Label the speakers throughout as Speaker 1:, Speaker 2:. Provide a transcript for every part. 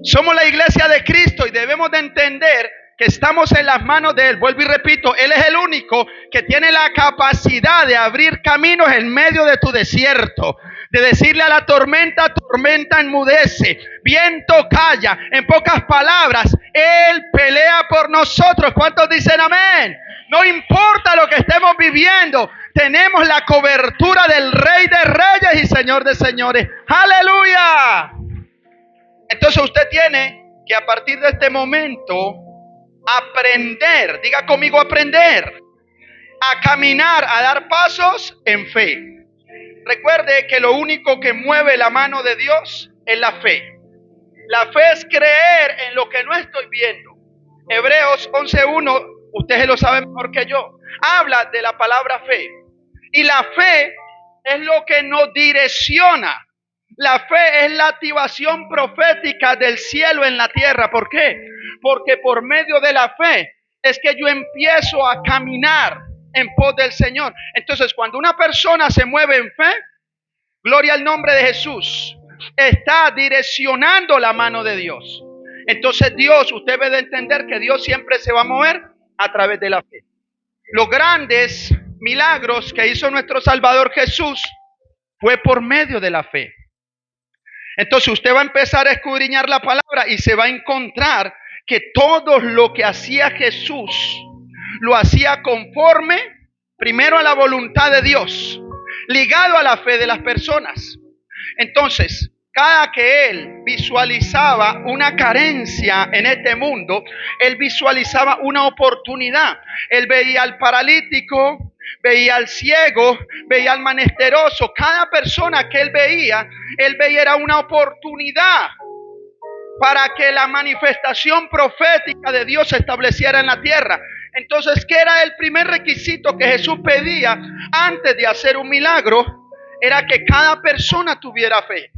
Speaker 1: Somos la iglesia de Cristo y debemos de entender que estamos en las manos de Él. Vuelvo y repito, Él es el único que tiene la capacidad de abrir caminos en medio de tu desierto, de decirle a la tormenta, tormenta enmudece, viento calla. En pocas palabras, Él pelea por nosotros. ¿Cuántos dicen amén? No importa lo que estemos viviendo, tenemos la cobertura del Rey de Reyes y Señor de Señores. ¡Aleluya! Entonces usted tiene que a partir de este momento aprender, diga conmigo aprender, a caminar, a dar pasos en fe. Recuerde que lo único que mueve la mano de Dios es la fe. La fe es creer en lo que no estoy viendo. Hebreos 11:1, usted se lo sabe mejor que yo, habla de la palabra fe. Y la fe es lo que nos direcciona. La fe es la activación profética del cielo en la tierra. ¿Por qué? Porque por medio de la fe es que yo empiezo a caminar en pos del Señor. Entonces, cuando una persona se mueve en fe, gloria al nombre de Jesús, está direccionando la mano de Dios. Entonces Dios, usted debe de entender que Dios siempre se va a mover a través de la fe. Los grandes milagros que hizo nuestro Salvador Jesús fue por medio de la fe. Entonces usted va a empezar a escudriñar la palabra y se va a encontrar que todo lo que hacía Jesús lo hacía conforme primero a la voluntad de Dios, ligado a la fe de las personas. Entonces, cada que él visualizaba una carencia en este mundo, él visualizaba una oportunidad. Él veía al paralítico, veía al ciego, veía al menesteroso. Cada persona que él veía era una oportunidad para que la manifestación profética de Dios se estableciera en la tierra. Entonces, ¿qué era el primer requisito que Jesús pedía antes de hacer un milagro? Era que cada persona tuviera fe.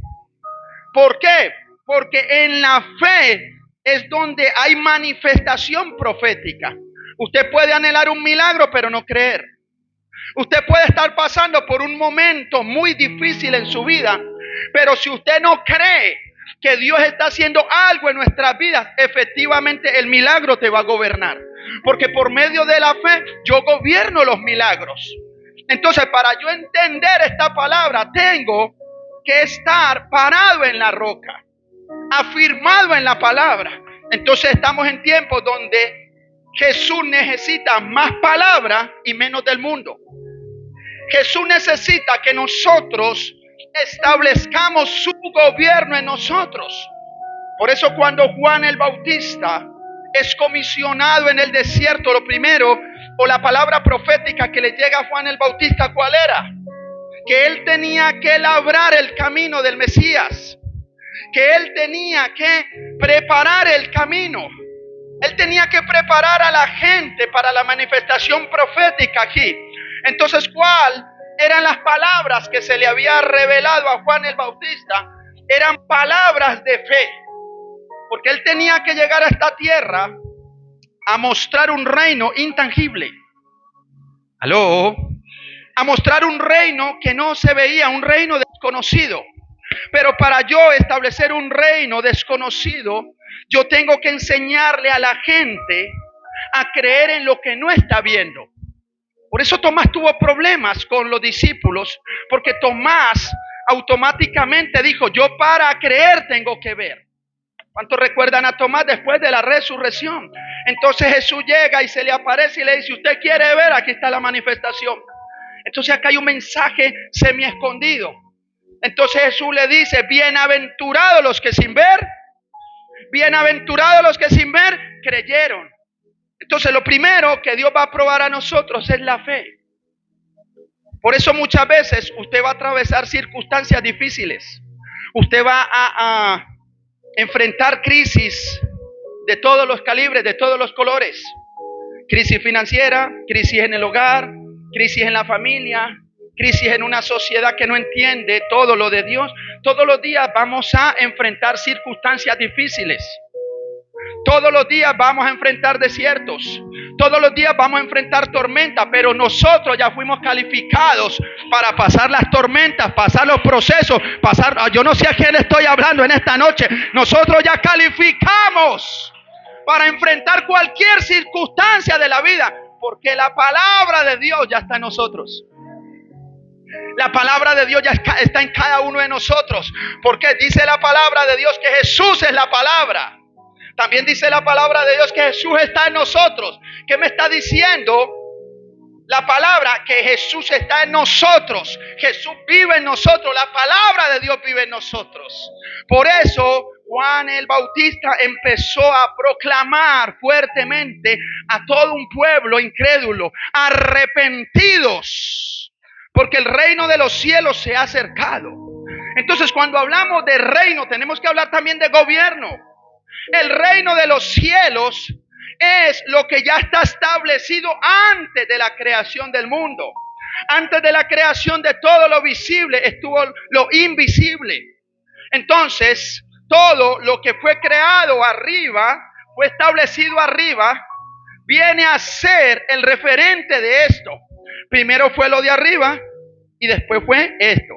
Speaker 1: ¿Por qué? Porque en la fe es donde hay manifestación profética. Usted puede anhelar un milagro, pero no creer. Usted puede estar pasando por un momento muy difícil en su vida, pero si usted no cree que Dios está haciendo algo en nuestras vidas, efectivamente el milagro te va a gobernar. Porque por medio de la fe yo gobierno los milagros. Entonces, para yo entender esta palabra, tengo que estar parado en la roca, afirmado en la palabra. Entonces estamos en tiempos donde Jesús necesita más palabra y menos del mundo. Jesús necesita que nosotros establezcamos su gobierno en nosotros. Por eso cuando Juan el Bautista es comisionado en el desierto, lo primero, o la palabra profética que le llega a Juan el Bautista, ¿cuál era? Que él tenía que labrar el camino del Mesías, que él tenía que preparar el camino. Él tenía que preparar a la gente para la manifestación profética aquí. Entonces, ¿cuál eran las palabras que se le había revelado a Juan el Bautista? Eran palabras de fe, porque él tenía que llegar a esta tierra a mostrar un reino intangible. ¿Aló? A mostrar un reino que no se veía, un reino desconocido. Pero para yo establecer un reino desconocido, yo tengo que enseñarle a la gente a creer en lo que no está viendo. Por eso Tomás tuvo problemas con los discípulos, porque Tomás automáticamente dijo, yo para creer tengo que ver. ¿Cuántos recuerdan a Tomás después de la resurrección? Entonces Jesús llega y se le aparece y le dice, usted quiere ver, aquí está la manifestación. Entonces acá hay un mensaje semi escondido. Entonces Jesús le dice, bienaventurados los que sin ver creyeron. Entonces lo primero que Dios va a probar a nosotros es la fe. Por eso muchas veces usted va a atravesar circunstancias difíciles. Usted va a enfrentar crisis de todos los calibres, de todos los colores. Crisis financiera, crisis en el hogar, crisis en la familia, crisis en una sociedad que no entiende todo lo de Dios. Todos los días vamos a enfrentar circunstancias difíciles. Todos los días vamos a enfrentar desiertos. Todos los días vamos a enfrentar tormentas, pero nosotros ya fuimos calificados para pasar las tormentas, pasar los procesos, yo no sé a quién estoy hablando en esta noche. Nosotros ya calificamos para enfrentar cualquier circunstancia de la vida, porque la palabra de Dios ya está en nosotros. La palabra de Dios ya está en cada uno de nosotros, porque dice la palabra de Dios que Jesús es la palabra. También dice la palabra de Dios que Jesús está en nosotros. ¿Qué me está diciendo la palabra? Que Jesús está en nosotros. Jesús vive en nosotros. La palabra de Dios vive en nosotros. Por eso Juan el Bautista empezó a proclamar fuertemente a todo un pueblo incrédulo: arrepentidos, porque el reino de los cielos se ha acercado. Entonces, cuando hablamos de reino, tenemos que hablar también de gobierno. El reino de los cielos es lo que ya está establecido antes de la creación del mundo. Antes de la creación de todo lo visible estuvo lo invisible. Entonces, todo lo que fue creado arriba, fue establecido arriba, viene a ser el referente de esto. Primero fue lo de arriba y después fue esto.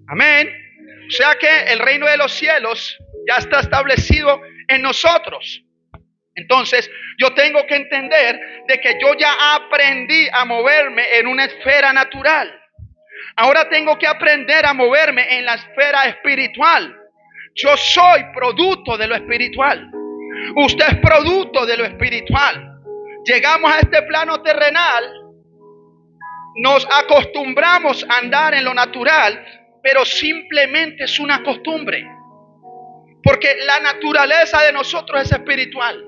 Speaker 1: Amén. O sea que el reino de los cielos ya está establecido en nosotros. Entonces, yo tengo que entender de que yo ya aprendí a moverme en una esfera natural. Ahora tengo que aprender a moverme en la esfera espiritual. Yo soy producto de lo espiritual. Usted es producto de lo espiritual. Llegamos a este plano terrenal, nos acostumbramos a andar en lo natural, pero simplemente es una costumbre. Porque la naturaleza de nosotros es espiritual.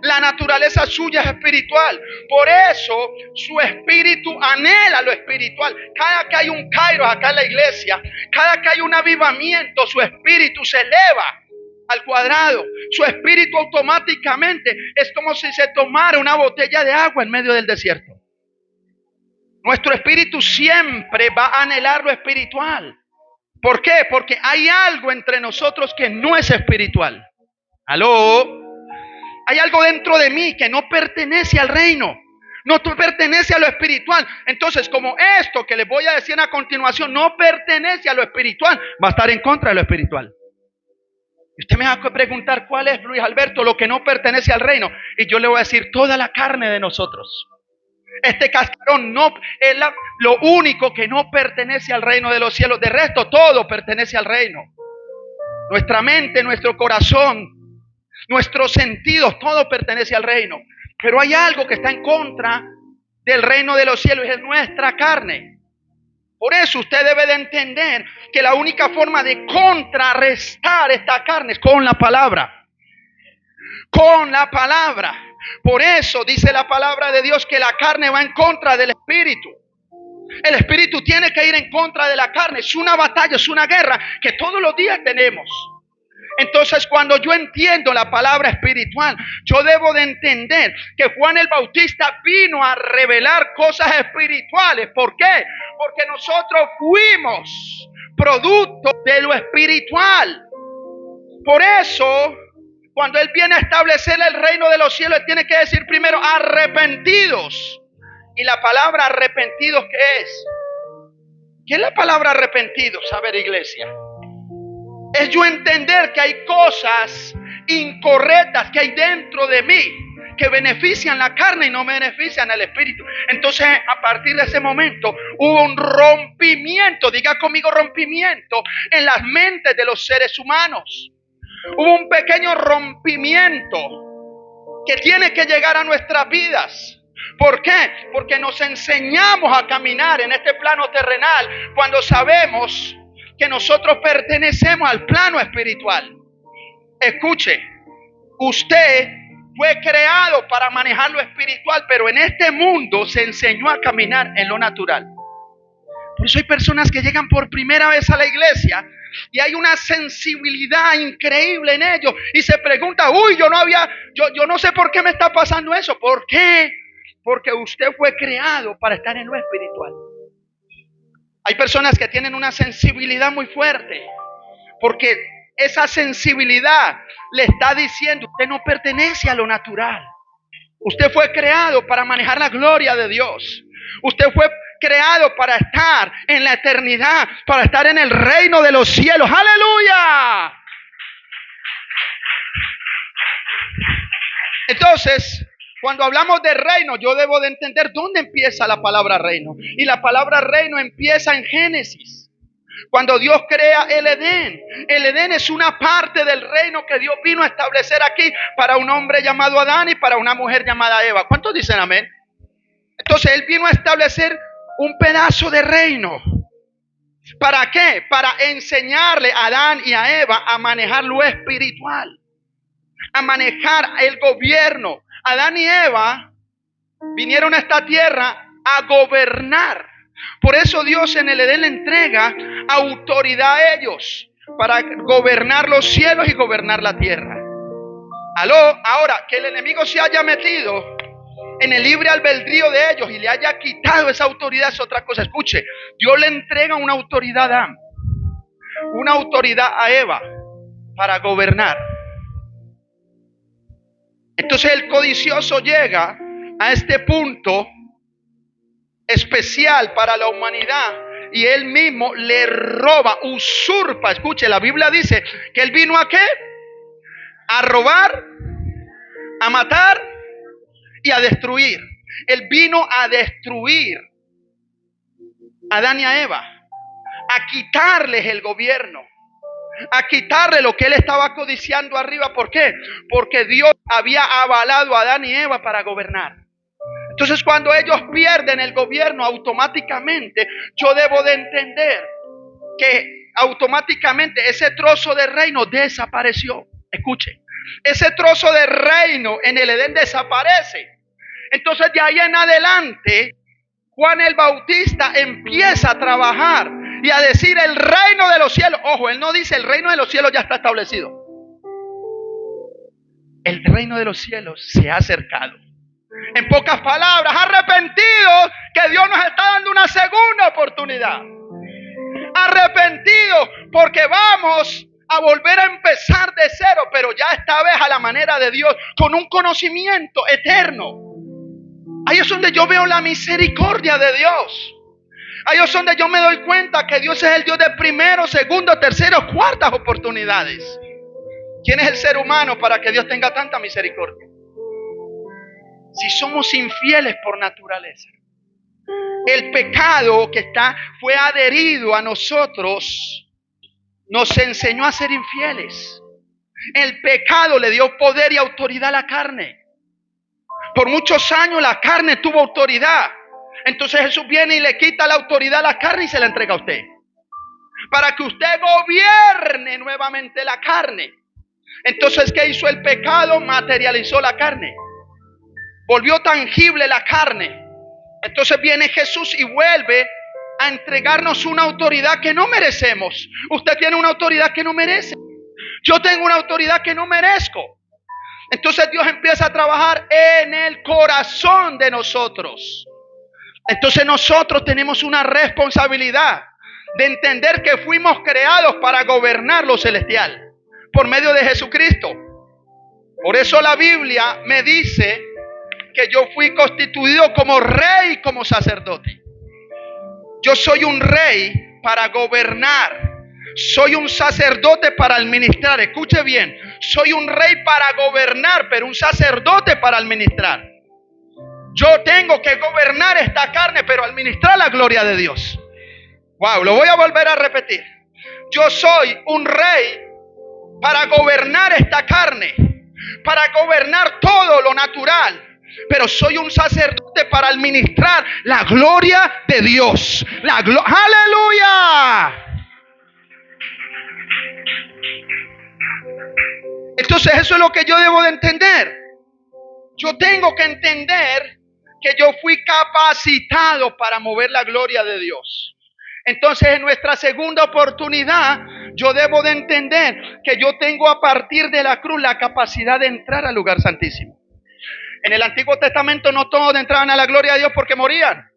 Speaker 1: La naturaleza suya es espiritual. Por eso su espíritu anhela lo espiritual. Cada que hay un kairos acá en la iglesia, cada que hay un avivamiento, su espíritu se eleva al cuadrado. Su espíritu automáticamente es como si se tomara una botella de agua en medio del desierto. Nuestro espíritu siempre va a anhelar lo espiritual. ¿Por qué? Porque hay algo entre nosotros que no es espiritual. ¿Aló? Hay algo dentro de mí que no pertenece al reino. No pertenece a lo espiritual. Entonces, como esto que les voy a decir a continuación no pertenece a lo espiritual, va a estar en contra de lo espiritual. Y usted me va a preguntar, ¿cuál es, Luis Alberto, lo que no pertenece al reino? Y yo le voy a decir, toda la carne de nosotros. Este cascarón no es lo único que no pertenece al reino de los cielos. De resto, todo pertenece al reino. Nuestra mente, nuestro corazón, nuestros sentidos, todo pertenece al reino. Pero hay algo que está en contra del reino de los cielos y es nuestra carne. Por eso usted debe de entender que la única forma de contrarrestar esta carne es con la palabra. Con la palabra. Por eso dice la palabra de Dios que la carne va en contra del espíritu. El espíritu tiene que ir en contra de la carne. Es una batalla, es una guerra que todos los días tenemos. Entonces, cuando yo entiendo la palabra espiritual, yo debo de entender que Juan el Bautista vino a revelar cosas espirituales. ¿Por qué? Porque nosotros fuimos producto de lo espiritual. Por eso, cuando Él viene a establecer el reino de los cielos, Él tiene que decir primero arrepentidos. ¿Y la palabra arrepentidos qué es? ¿Qué es la palabra arrepentidos? A ver, iglesia. Es yo entender que hay cosas incorrectas que hay dentro de mí que benefician la carne y no benefician al espíritu. Entonces, a partir de ese momento hubo un rompimiento, diga conmigo rompimiento, en las mentes de los seres humanos. Hubo un pequeño rompimiento que tiene que llegar a nuestras vidas. ¿Por qué? Porque nos enseñamos a caminar en este plano terrenal cuando sabemos que nosotros pertenecemos al plano espiritual. Escuche, usted fue creado para manejar lo espiritual, pero en este mundo se enseñó a caminar en lo natural. Por eso hay personas que llegan por primera vez a la iglesia y hay una sensibilidad increíble en ellos y se pregunta, yo no sé por qué me está pasando eso. ¿Por qué? Porque usted fue creado para estar en lo espiritual. Hay personas que tienen una sensibilidad muy fuerte porque esa sensibilidad le está diciendo, usted no pertenece a lo natural. Usted fue creado para manejar la gloria de Dios. Usted fue creado para estar en la eternidad, para estar en el reino de los cielos. ¡Aleluya! Entonces, cuando hablamos de reino, yo debo de entender dónde empieza la palabra reino. Y la palabra reino empieza en Génesis. Cuando Dios crea el Edén. El Edén es una parte del reino que Dios vino a establecer aquí para un hombre llamado Adán y para una mujer llamada Eva. ¿Cuántos dicen amén? Entonces Él vino a establecer un pedazo de reino. ¿Para qué? Para enseñarle a Adán y a Eva a manejar lo espiritual, a manejar el gobierno. Adán y Eva vinieron a esta tierra a gobernar. Por eso Dios en el Edén le entrega autoridad a ellos para gobernar los cielos y gobernar la tierra. ¿Aló? Ahora, que el enemigo se haya metido en el libre albedrío de ellos y le haya quitado esa autoridad es otra cosa. Escuche, Dios le entrega una autoridad a Adán, una autoridad a Eva para gobernar. Entonces el codicioso llega a este punto especial para la humanidad y él mismo le roba, usurpa. Escuche, la Biblia dice que él vino ¿a qué? A robar, a matar y a destruir. Él vino a destruir a Adán y a Eva, a quitarles el gobierno, a quitarle lo que él estaba codiciando arriba. ¿Por qué? Porque Dios había avalado a Adán y Eva para gobernar. Entonces cuando ellos pierden el gobierno, automáticamente yo debo de entender que automáticamente ese trozo de reino desapareció. Escuche, ese trozo de reino en el Edén desaparece. Entonces de ahí en adelante Juan el Bautista empieza a trabajar y a decir el reino de los cielos. Ojo, él no dice el reino de los cielos ya está establecido. El reino de los cielos se ha acercado. En pocas palabras, arrepentidos, que Dios nos está dando una segunda oportunidad. Arrepentidos porque vamos a volver a empezar de cero, pero ya esta vez a la manera de Dios, con un conocimiento eterno. Ahí es donde yo veo la misericordia de Dios. Ahí es donde yo me doy cuenta que Dios es el Dios de primero, segundo, tercero, cuartas oportunidades. ¿Quién es el ser humano para que Dios tenga tanta misericordia? Si somos infieles por naturaleza. El pecado que fue adherido a nosotros nos enseñó a ser infieles. El pecado le dio poder y autoridad a la carne. Por muchos años la carne tuvo autoridad. Entonces Jesús viene y le quita la autoridad a la carne y se la entrega a usted. Para que usted gobierne nuevamente la carne. Entonces, ¿qué hizo el pecado? Materializó la carne. Volvió tangible la carne. Entonces viene Jesús y vuelve a entregarnos una autoridad que no merecemos. Usted tiene una autoridad que no merece. Yo tengo una autoridad que no merezco. Entonces Dios empieza a trabajar en el corazón de nosotros. Entonces nosotros tenemos una responsabilidad de entender que fuimos creados para gobernar lo celestial por medio de Jesucristo. Por eso la Biblia me dice que yo fui constituido como rey y como sacerdote. Yo soy un rey para gobernar. Soy un sacerdote para administrar. Escuche bien. Soy un rey para gobernar, pero un sacerdote para administrar. Yo tengo que gobernar esta carne, pero administrar la gloria de Dios. Wow, lo voy a volver a repetir. Yo soy un rey para gobernar esta carne, para gobernar todo lo natural. Pero soy un sacerdote para administrar la gloria de Dios. ¡Aleluya! Entonces eso es lo que yo debo de entender. Yo tengo que entender que yo fui capacitado para mover la gloria de Dios. Entonces en nuestra segunda oportunidad yo debo de entender que yo tengo a partir de la cruz la capacidad de entrar al lugar santísimo. En el Antiguo Testamento no todos entraban a la gloria de Dios porque morían.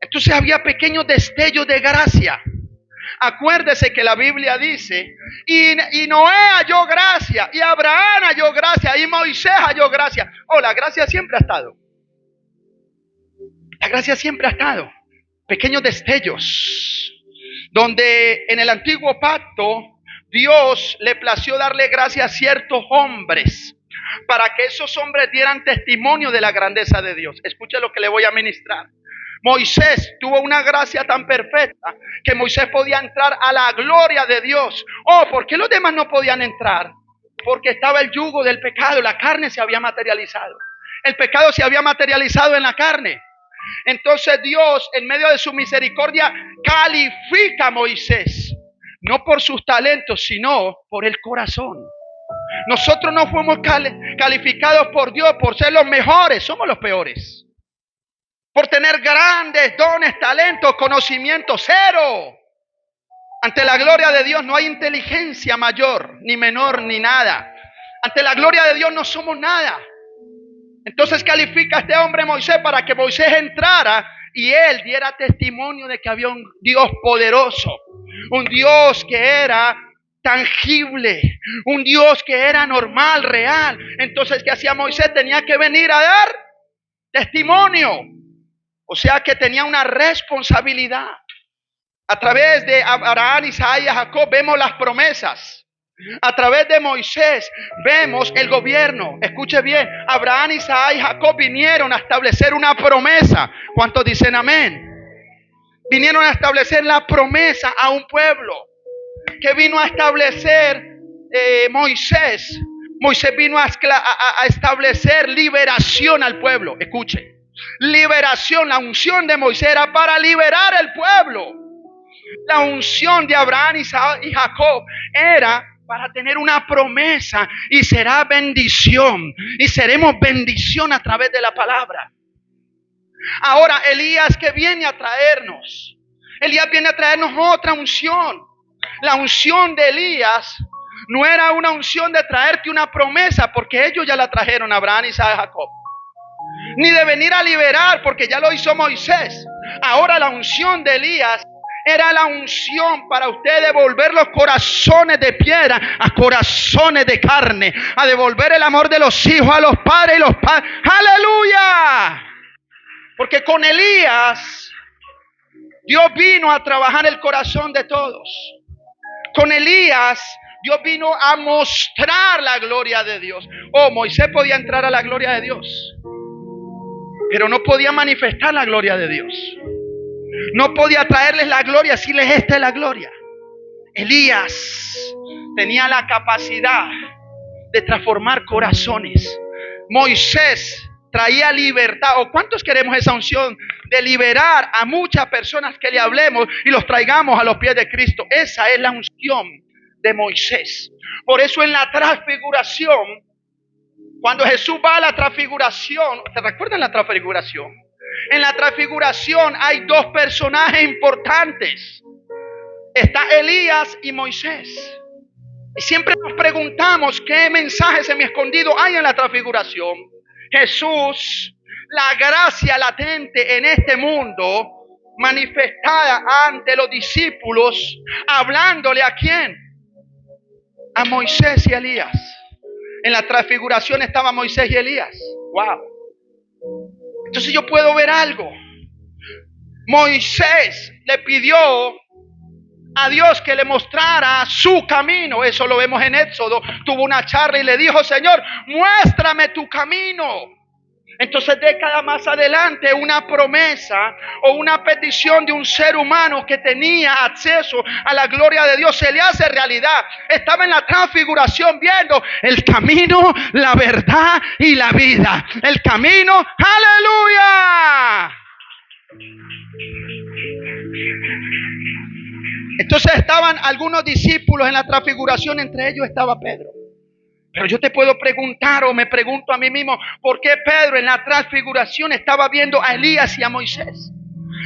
Speaker 1: Entonces había pequeños destellos de gracia. Acuérdese que la Biblia dice, y Noé halló gracia, y Abraham halló gracia. gracia y Moisés halló gracia. Oh, la gracia siempre ha estado. La gracia siempre ha estado. Pequeños destellos, donde en el antiguo pacto Dios le plació darle gracia a ciertos hombres para que esos hombres dieran testimonio de la grandeza de Dios. Escuche lo que le voy a ministrar. Moisés tuvo una gracia tan perfecta que Moisés podía entrar a la gloria de Dios. Oh, ¿por qué los demás no podían entrar? Porque estaba el yugo del pecado, la carne se había materializado. El pecado se había materializado en la carne. Entonces Dios, en medio de su misericordia, califica a Moisés, no por sus talentos, sino por el corazón. Nosotros no fuimos calificados por Dios por ser los mejores, somos los peores. Por tener grandes dones, talentos, conocimiento, cero. Ante la gloria de Dios no hay inteligencia mayor, ni menor, ni nada. Ante la gloria de Dios no somos nada. Entonces califica a este hombre Moisés para que Moisés entrara y él diera testimonio de que había un Dios poderoso, un Dios que era tangible, un Dios que era normal, real. Entonces, ¿qué hacía Moisés? Tenía que venir a dar testimonio. O sea que tenía una responsabilidad. A través de Abraham, Isaac y Jacob vemos las promesas. A través de Moisés vemos el gobierno. Escuche bien, Abraham, Isaac y Jacob vinieron a establecer una promesa. ¿Cuántos dicen amén? Vinieron a establecer la promesa a un pueblo. ¿Qué vino a establecer Moisés? Moisés vino a establecer liberación al pueblo. Escuche. Liberación, la unción de Moisés era para liberar el pueblo. La unción de Abraham, Isaac y Jacob era para tener una promesa y será bendición. Y seremos bendición a través de la palabra. Ahora Elías que viene a traernos. Elías viene a traernos otra unción. La unción de Elías no era una unción de traerte una promesa, porque ellos ya la trajeron, Abraham, Isaac y Jacob. Ni de venir a liberar, porque ya lo hizo Moisés. Ahora la unción de Elías era la unción para usted devolver los corazones de piedra a corazones de carne, a devolver el amor de los hijos a los padres y los padres. ¡Aleluya! Porque con Elías Dios vino a trabajar el corazón de todos. Con Elías Dios vino a mostrar la gloria de Dios. Oh, Moisés podía entrar a la gloria de Dios, pero no podía manifestar la gloria de Dios. No podía traerles la gloria, decirles esta es la gloria. Elías tenía la capacidad de transformar corazones. Moisés traía libertad. ¿O cuántos queremos esa unción de liberar a muchas personas que le hablemos y los traigamos a los pies de Cristo? Esa es la unción de Moisés. Por eso en la transfiguración, cuando Jesús va a la transfiguración, ¿te recuerdan la transfiguración? En la transfiguración hay dos personajes importantes. Está Elías y Moisés. Y siempre nos preguntamos qué mensaje semi-escondido hay en la transfiguración. Jesús, la gracia latente en este mundo, manifestada ante los discípulos, hablándole ¿a quién? A Moisés y Elías. En la transfiguración estaba Moisés y Elías. Wow. Entonces yo puedo ver algo. Moisés le pidió a Dios que le mostrara su camino. Eso lo vemos en Éxodo. Tuvo una charla y le dijo: Señor, muéstrame tu camino. Entonces décadas más adelante, una promesa o una petición de un ser humano que tenía acceso a la gloria de Dios se le hace realidad. Estaba en la transfiguración viendo el camino, la verdad y la vida. El camino, aleluya. Entonces estaban algunos discípulos en la transfiguración, entre ellos estaba Pedro. Pero yo te puedo preguntar, o me pregunto a mí mismo, ¿por qué Pedro en la transfiguración estaba viendo a Elías y a Moisés?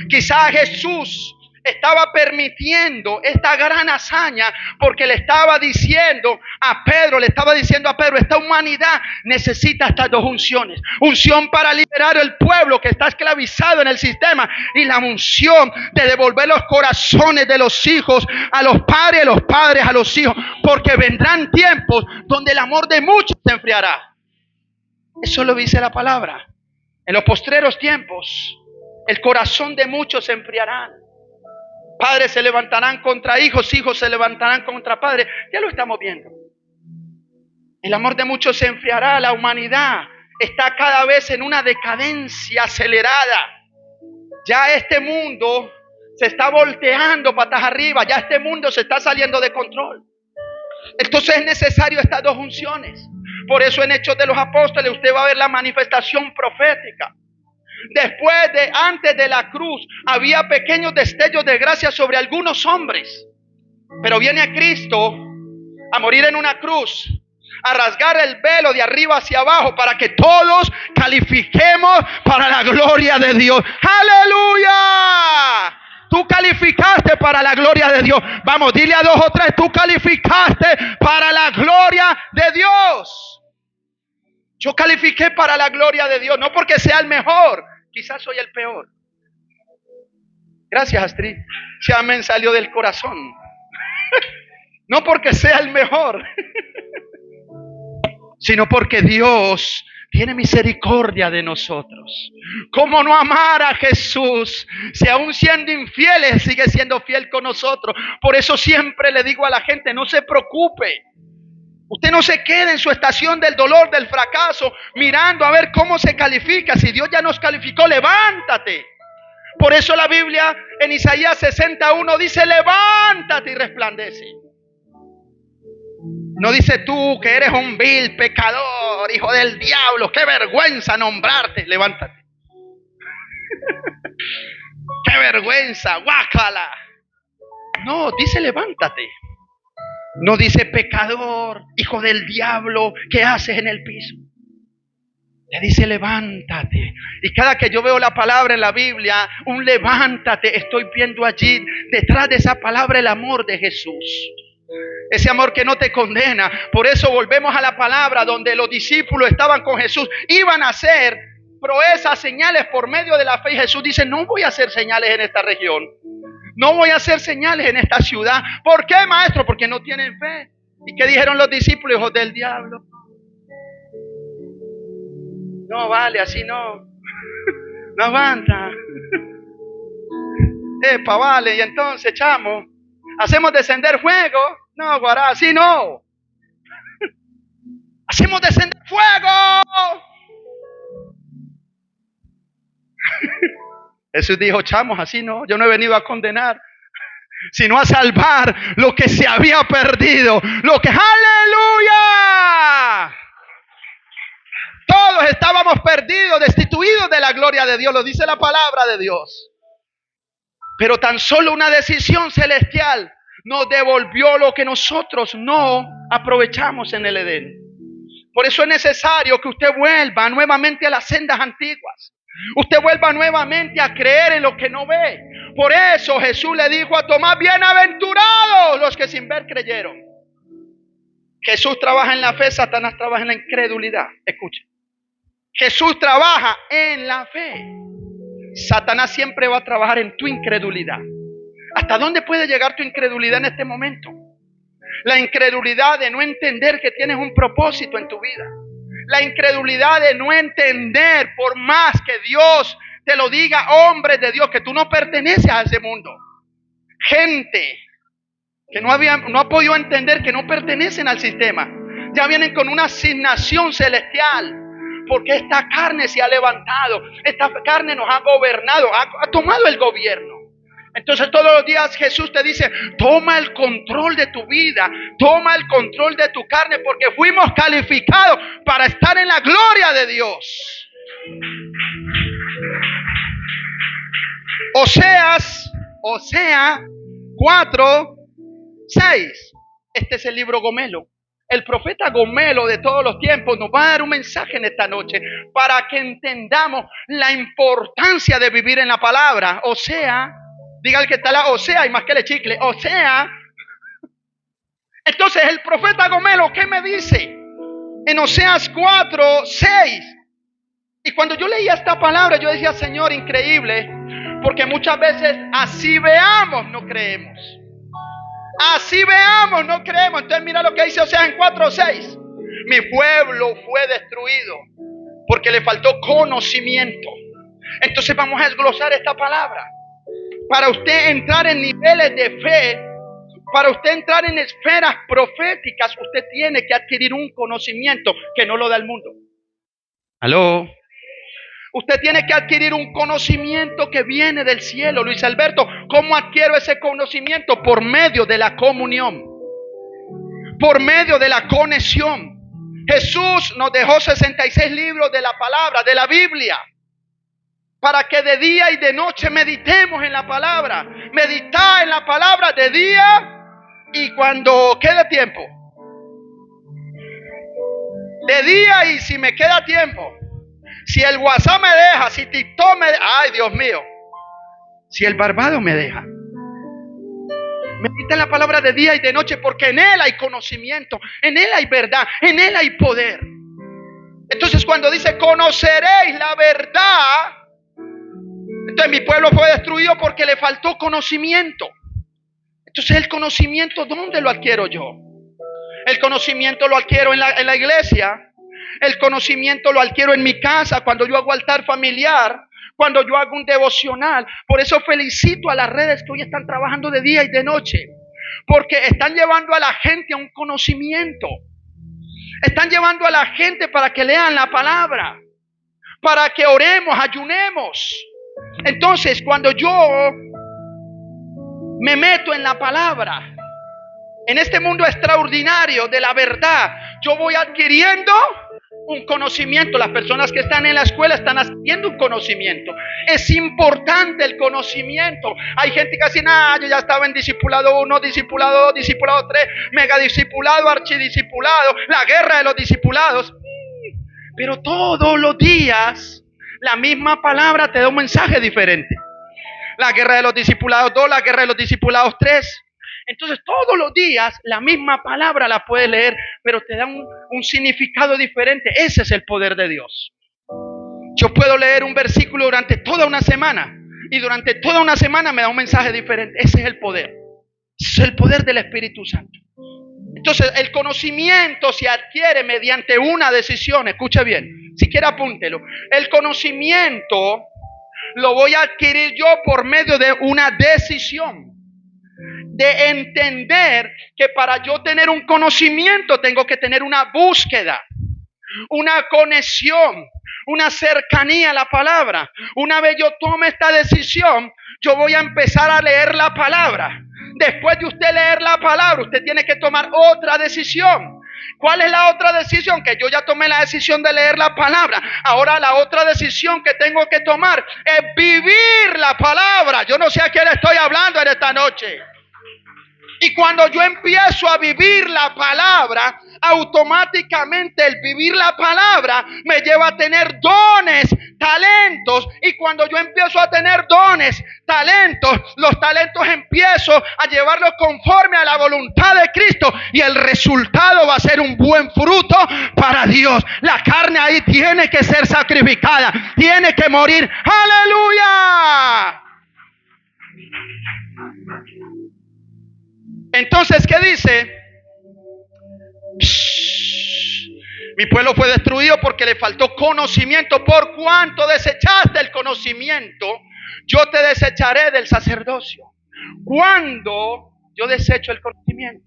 Speaker 1: Quizás Jesús estaba permitiendo esta gran hazaña porque le estaba diciendo a Pedro, esta humanidad necesita estas dos unciones. Unción para liberar el pueblo que está esclavizado en el sistema, y la unción de devolver los corazones de los hijos a los padres, y los padres a los hijos, porque vendrán tiempos donde el amor de muchos se enfriará. Eso lo dice la palabra. En los postreros tiempos, el corazón de muchos se enfriará. Padres se levantarán contra hijos, hijos se levantarán contra padres. Ya lo estamos viendo. El amor de muchos se enfriará. La humanidad está cada vez en una decadencia acelerada. Ya este mundo se está volteando patas arriba. Ya este mundo se está saliendo de control. Entonces es necesario estas dos unciones. Por eso en Hechos de los Apóstoles usted va a ver la manifestación profética. Antes de la cruz, había pequeños destellos de gracia sobre algunos hombres. Pero viene a Cristo a morir en una cruz, a rasgar el velo de arriba hacia abajo para que todos califiquemos para la gloria de Dios. ¡Aleluya! Tú calificaste para la gloria de Dios. Vamos, dile a 2 o 3, tú calificaste para la gloria de Dios. Yo califiqué para la gloria de Dios, no porque sea el mejor, quizás soy el peor. Gracias, Astrid. Se amén, salió del corazón. No porque sea el mejor, sino porque Dios tiene misericordia de nosotros. ¿Cómo no amar a Jesús si aún siendo infieles sigue siendo fiel con nosotros? Por eso siempre le digo a la gente, no se preocupe. Usted no se quede en su estación del dolor, del fracaso, mirando a ver cómo se califica. Si Dios ya nos calificó, levántate. Por eso la Biblia en Isaías 61 dice, levántate y resplandece. No dice tú que eres un vil pecador, hijo del diablo, qué vergüenza nombrarte. Levántate. Qué vergüenza, guácala. No, dice levántate. No dice pecador, hijo del diablo, ¿qué haces en el piso? Le dice levántate. Y cada que yo veo la palabra en la Biblia, un levántate, estoy viendo allí detrás de esa palabra el amor de Jesús. Ese amor que no te condena. Por eso volvemos a la palabra donde los discípulos estaban con Jesús. Iban a hacer proezas, señales por medio de la fe. Y Jesús dice, no voy a hacer señales en esta región. No voy a hacer señales en esta ciudad. ¿Por qué, maestro? Porque no tienen fe. ¿Y qué dijeron los discípulos? Hijos del diablo. No vale, así no. No aguanta. Epa, vale. Y entonces, chamo, ¿hacemos descender fuego? No, guará, así no. ¡Hacemos descender fuego! Jesús dijo, chamos, así no. Yo no he venido a condenar, sino a salvar lo que se había perdido. Lo que, ¡aleluya! Todos estábamos perdidos, destituidos de la gloria de Dios. Lo dice la palabra de Dios. Pero tan solo una decisión celestial nos devolvió lo que nosotros no aprovechamos en el Edén. Por eso es necesario que usted vuelva nuevamente a las sendas antiguas. Usted vuelva nuevamente a creer en lo que no ve. Por eso Jesús le dijo a Tomás, bienaventurados los que sin ver creyeron. Jesús trabaja en la fe, Satanás trabaja en la incredulidad. Escuche. Jesús trabaja en la fe. Satanás siempre va a trabajar en tu incredulidad. ¿Hasta dónde puede llegar tu incredulidad en este momento? La incredulidad de no entender que tienes un propósito en tu vida. La incredulidad de no entender, por más que Dios te lo diga, hombres de Dios, que tú no perteneces a ese mundo. Gente que no ha podido entender que no pertenecen al sistema. Ya vienen con una asignación celestial. Porque esta carne se ha levantado. Esta carne nos ha gobernado, ha tomado el gobierno. Entonces todos los días Jesús te dice, toma el control de tu vida, toma el control de tu carne, porque fuimos calificados para estar en la gloria de Dios. Oseas 4:6. Este es el libro Gomelo. El profeta Gomelo de todos los tiempos nos va a dar un mensaje en esta noche para que entendamos la importancia de vivir en la palabra. Osea, diga el que está la Osea y más que le chicle, Osea. Entonces el profeta Gomelo, ¿qué me dice? En Oseas 4:6. Y cuando yo leía esta palabra, yo decía, Señor, increíble, porque muchas veces así veamos, no creemos. Así veamos, no creemos. Entonces mira lo que dice Oseas en 4:6. Mi pueblo fue destruido porque le faltó conocimiento. Entonces vamos a desglosar esta palabra. Para usted entrar en niveles de fe, para usted entrar en esferas proféticas, usted tiene que adquirir un conocimiento que no lo da el mundo. ¿Aló? Usted tiene que adquirir un conocimiento que viene del cielo. Luis Alberto, ¿cómo adquiero ese conocimiento? Por medio de la comunión, por medio de la conexión. Jesús nos dejó 66 libros de la palabra, de la Biblia, para que de día y de noche meditemos en la palabra. Meditar en la palabra de día y cuando quede tiempo. De día y si me queda tiempo. Si el WhatsApp me deja, si TikTok me deja, ay Dios mío, si el Barbado me deja. Medita en la palabra de día y de noche, porque en él hay conocimiento, en él hay verdad, en él hay poder. Entonces cuando dice conoceréis la verdad, entonces mi pueblo fue destruido porque le faltó conocimiento. Entonces el conocimiento, ¿dónde lo adquiero yo? El conocimiento lo adquiero en la iglesia. El conocimiento lo adquiero en mi casa, cuando yo hago altar familiar, cuando yo hago un devocional. Por eso felicito a las redes que hoy están trabajando de día y de noche, porque están llevando a la gente a un conocimiento. Están llevando a la gente para que lean la palabra, para que oremos, ayunemos. Entonces, cuando yo me meto en la palabra, en este mundo extraordinario de la verdad, yo voy adquiriendo un conocimiento. Las personas que están en la escuela están adquiriendo un conocimiento. Es importante el conocimiento. Hay gente que dice, yo ya estaba en discipulado 1, discipulado 2, discipulado 3, mega discipulado, archidiscipulado, la guerra de los discipulados. Pero todos los días la misma palabra te da un mensaje diferente. La guerra de los discipulados 2, la guerra de los discipulados 3. Entonces todos los días la misma palabra la puedes leer, pero te da un significado diferente. Ese es el poder de Dios. Yo puedo leer un versículo durante toda una semana y durante toda una semana me da un mensaje diferente. Ese es el poder. Ese es el poder del Espíritu Santo. Entonces el conocimiento se adquiere mediante una decisión. Escucha bien, si quiere apúntelo. El conocimiento lo voy a adquirir yo por medio de una decisión. De entender que para yo tener un conocimiento tengo que tener una búsqueda, una conexión, una cercanía a la palabra. Una vez yo tome esta decisión, yo voy a empezar a leer la palabra. Después de usted leer la palabra, usted tiene que tomar otra decisión. ¿Cuál es la otra decisión? Que yo ya tomé la decisión de leer la palabra. Ahora la otra decisión que tengo que tomar es vivir la palabra. Yo no sé a quién le estoy hablando en esta noche. Y cuando yo empiezo a vivir la palabra, automáticamente el vivir la palabra me lleva a tener dones, talentos. Y cuando yo empiezo a tener dones, talentos, los talentos empiezo a llevarlos conforme a la voluntad de Cristo. Y el resultado va a ser un buen fruto para Dios. La carne ahí tiene que ser sacrificada, tiene que morir. ¡Aleluya! Entonces, ¿qué dice? Mi pueblo fue destruido porque le faltó conocimiento. Por cuanto desechaste el conocimiento, yo te desecharé del sacerdocio. Cuando yo desecho el conocimiento,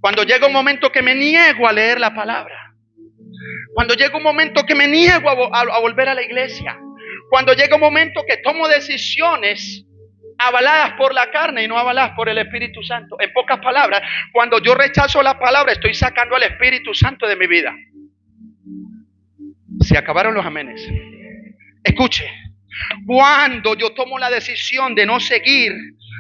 Speaker 1: cuando llega un momento que me niego a leer la palabra, cuando llega un momento que me niego a volver a la iglesia, cuando llega un momento que tomo decisiones avaladas por la carne y no avaladas por el Espíritu Santo. En pocas palabras, cuando yo rechazo la palabra, estoy sacando al Espíritu Santo de mi vida. Se acabaron los amenes. Escuche, cuando yo tomo la decisión de no seguir,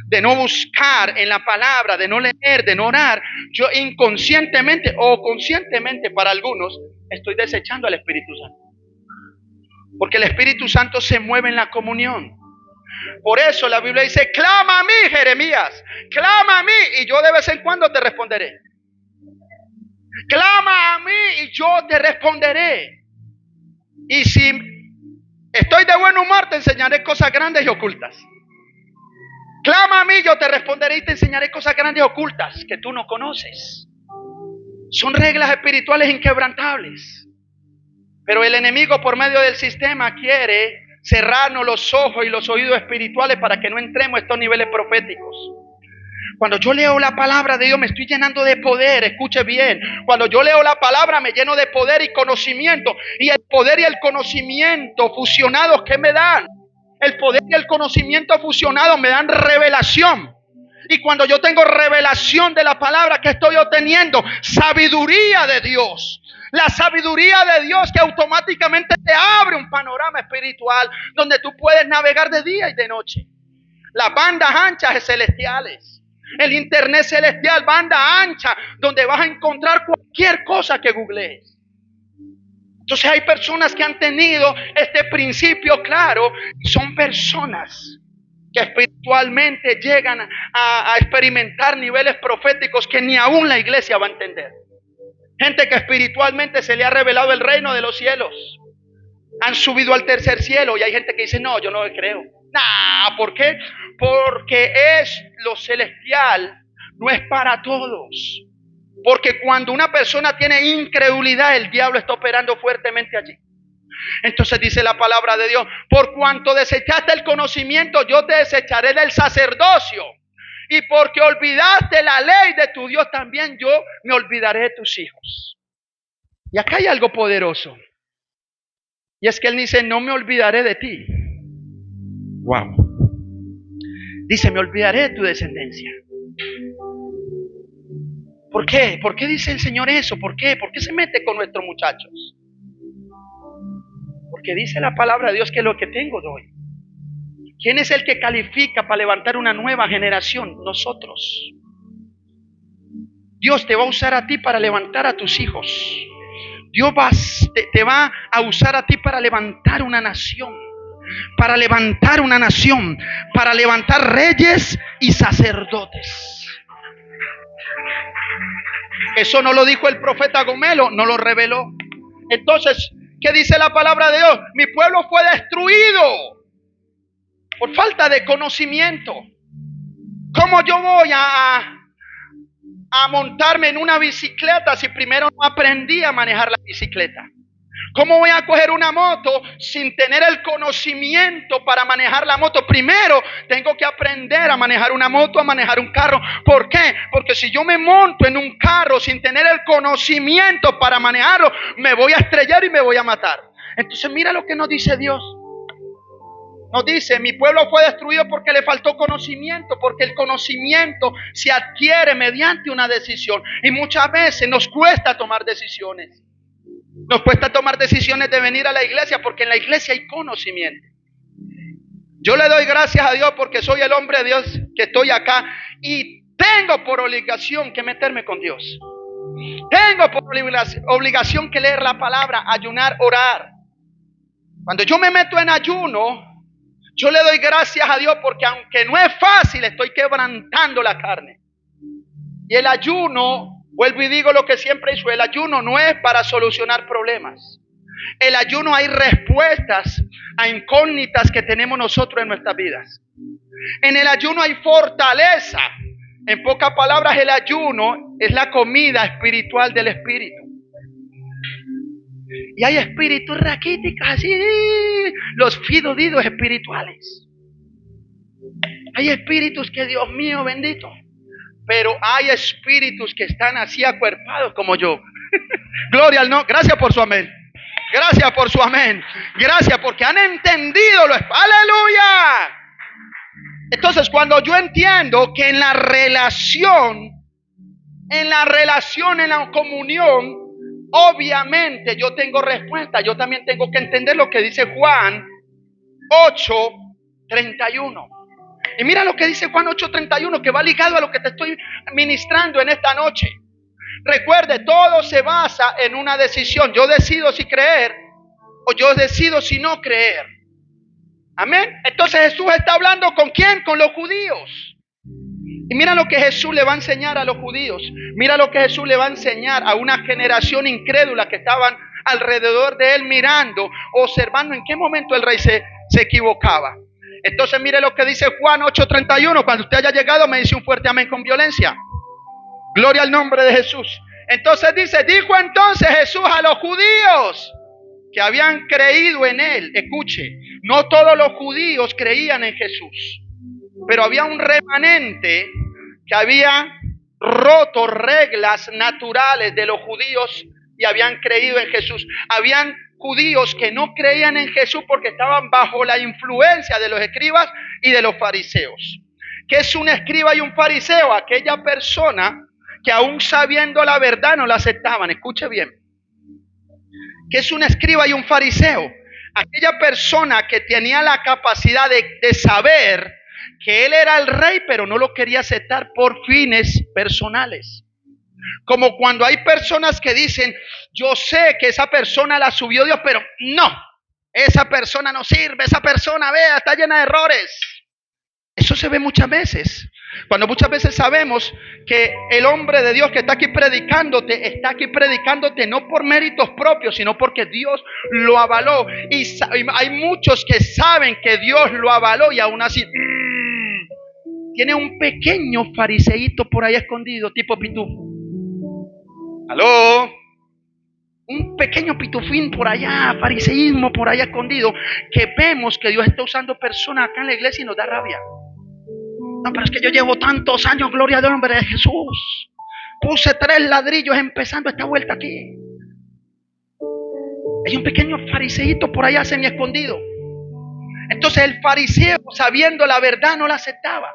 Speaker 1: de no buscar en la palabra, de no leer, de no orar, yo inconscientemente o conscientemente para algunos, estoy desechando al Espíritu Santo. Porque el Espíritu Santo se mueve en la comunión. Por eso la Biblia dice, clama a mí, Jeremías, clama a mí y yo de vez en cuando te responderé. Clama a mí y yo te responderé. Y si estoy de buen humor, te enseñaré cosas grandes y ocultas. Clama a mí, yo te responderé y te enseñaré cosas grandes y ocultas que tú no conoces. Son reglas espirituales inquebrantables. Pero el enemigo por medio del sistema quiere cerrarnos los ojos y los oídos espirituales para que no entremos a estos niveles proféticos. Cuando yo leo la palabra de Dios me estoy llenando de poder, escuche bien. Cuando yo leo la palabra me lleno de poder y conocimiento. Y el poder y el conocimiento fusionados, ¿qué me dan? El poder y el conocimiento fusionados me dan revelación. Y cuando yo tengo revelación de la palabra, que estoy obteniendo? Sabiduría de Dios. La sabiduría de Dios que automáticamente te abre un panorama espiritual donde tú puedes navegar de día y de noche. Las bandas anchas celestiales. El internet celestial, banda ancha, donde vas a encontrar cualquier cosa que googlees. Entonces hay personas que han tenido este principio claro. Son personas que espiritualmente llegan a experimentar niveles proféticos que ni aún la iglesia va a entender. Gente que espiritualmente se le ha revelado el reino de los cielos. Han subido al tercer cielo y hay gente que dice, no, yo no creo. Nah, ¿por qué? Porque lo celestial no es para todos. Porque cuando una persona tiene incredulidad, el diablo está operando fuertemente allí. Entonces dice la palabra de Dios, por cuanto desechaste el conocimiento, yo te desecharé del sacerdocio. Y porque olvidaste la ley de tu Dios, también yo me olvidaré de tus hijos. Y acá hay algo poderoso. Y es que él dice, no me olvidaré de ti. Wow. Dice, me olvidaré de tu descendencia. ¿Por qué? ¿Por qué dice el Señor eso? ¿Por qué? ¿Por qué se mete con nuestros muchachos? Porque dice la palabra de Dios que lo que tengo doy. ¿Quién es el que califica para levantar una nueva generación? Nosotros. Dios te va a usar a ti para levantar a tus hijos. Dios te va a usar a ti para levantar una nación. Para levantar una nación. Para levantar reyes y sacerdotes. Eso no lo dijo el profeta Gomelo, no lo reveló. Entonces, ¿qué dice la palabra de Dios? Mi pueblo fue destruido por falta de conocimiento. ¿Cómo yo voy a montarme en una bicicleta si primero no aprendí a manejar la bicicleta? ¿Cómo voy a coger una moto sin tener el conocimiento para manejar la moto? Primero tengo que aprender a manejar una moto, a manejar un carro. ¿Por qué? Porque si yo me monto en un carro sin tener el conocimiento para manejarlo, me voy a estrellar y me voy a matar. Entonces mira lo que nos dice Dios. Nos dice, mi pueblo fue destruido porque le faltó conocimiento, porque el conocimiento se adquiere mediante una decisión. Y muchas veces nos cuesta tomar decisiones. Nos cuesta tomar decisiones de venir a la iglesia porque en la iglesia hay conocimiento. Yo le doy gracias a Dios porque soy el hombre de Dios que estoy acá y tengo por obligación que meterme con Dios. Tengo por obligación que leer la palabra, ayunar, orar. Cuando yo me meto en ayuno, yo le doy gracias a Dios porque aunque no es fácil, estoy quebrantando la carne. Y el ayuno, vuelvo y digo lo que siempre hizo, el ayuno no es para solucionar problemas. El ayuno hay respuestas a incógnitas que tenemos nosotros en nuestras vidas. En el ayuno hay fortaleza. En pocas palabras, el ayuno es la comida espiritual del espíritu. Y hay espíritus raquíticos así, los fidodidos espirituales. Hay espíritus que, Dios mío bendito, pero hay espíritus que están así acuerpados como yo. Gloria al nombre. Gracias por su amén. Gracias por su amén. Gracias porque han entendido lo. ¡Aleluya! Entonces, cuando yo entiendo que en la relación, en la comunión, obviamente yo tengo respuesta. Yo también tengo que entender lo que dice Juan 8:31. Y mira lo que dice Juan 8:31, que va ligado a lo que te estoy ministrando en esta noche. Recuerde, todo se basa en una decisión. Yo decido si creer o yo decido si no creer. Amén. Entonces Jesús está hablando ¿con quién? Con los judíos. Y mira lo que Jesús le va a enseñar a los judíos. Mira lo que Jesús le va a enseñar a una generación incrédula que estaban alrededor de él mirando, observando en qué momento el rey se equivocaba. Entonces mire lo que dice Juan 8:31. Cuando usted haya llegado me dice un fuerte amén con violencia. Gloria al nombre de Jesús. Entonces dice, dijo entonces Jesús a los judíos que habían creído en él. Escuche, no todos los judíos creían en Jesús, pero había un remanente que había roto reglas naturales de los judíos y habían creído en Jesús. Habían judíos que no creían en Jesús porque estaban bajo la influencia de los escribas y de los fariseos. ¿Qué es un escriba y un fariseo? Aquella persona que aún sabiendo la verdad no la aceptaban. Escuche bien. ¿Qué es un escriba y un fariseo? Aquella persona que tenía la capacidad de saber que él era el rey, pero no lo quería aceptar por fines personales. Como cuando hay personas que dicen, yo sé que esa persona la subió Dios, pero no, esa persona no sirve, esa persona, vea, está llena de errores. Eso se ve muchas veces. Cuando muchas veces sabemos que el hombre de Dios que está aquí predicándote no por méritos propios, sino porque Dios lo avaló. Y hay muchos que saben que Dios lo avaló y aún así tiene un pequeño fariseíto por ahí escondido, tipo pitufo. ¿Aló? Un pequeño pitufín por allá, fariseísmo por allá escondido, que vemos que Dios está usando personas acá en la iglesia y nos da rabia. No, pero es que yo llevo tantos años, gloria al nombre de Jesús. Puse 3 ladrillos empezando esta vuelta aquí. Hay un pequeño fariseíto por allá semi escondido. Entonces el fariseo, sabiendo la verdad, no la aceptaba.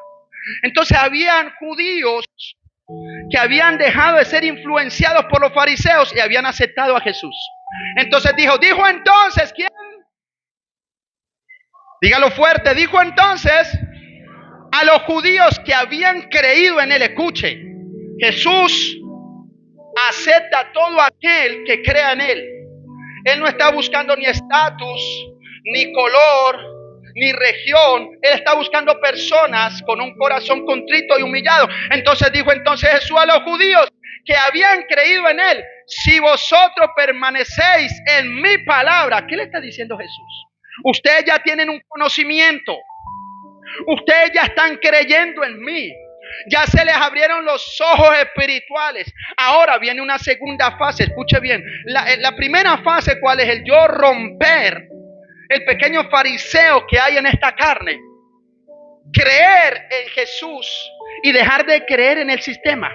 Speaker 1: Entonces habían judíos que habían dejado de ser influenciados por los fariseos y habían aceptado a Jesús. Entonces dijo entonces, ¿quién? Dígalo fuerte, dijo entonces a los judíos que habían creído en él. Escuche, Jesús acepta a todo aquel que crea en él. Él no está buscando ni estatus, ni color, ni región. Él está buscando personas con un corazón contrito y humillado. Entonces dijo Jesús a los judíos que habían creído en él, si vosotros permanecéis en mi palabra. ¿Qué le está diciendo Jesús? Ustedes ya tienen un conocimiento. Ustedes ya están creyendo en mí. Ya se les abrieron los ojos espirituales. Ahora viene una segunda fase. Escuche bien. La primera fase, ¿cuál es? El yo romper el pequeño fariseo que hay en esta carne. Creer en Jesús y dejar de creer en el sistema.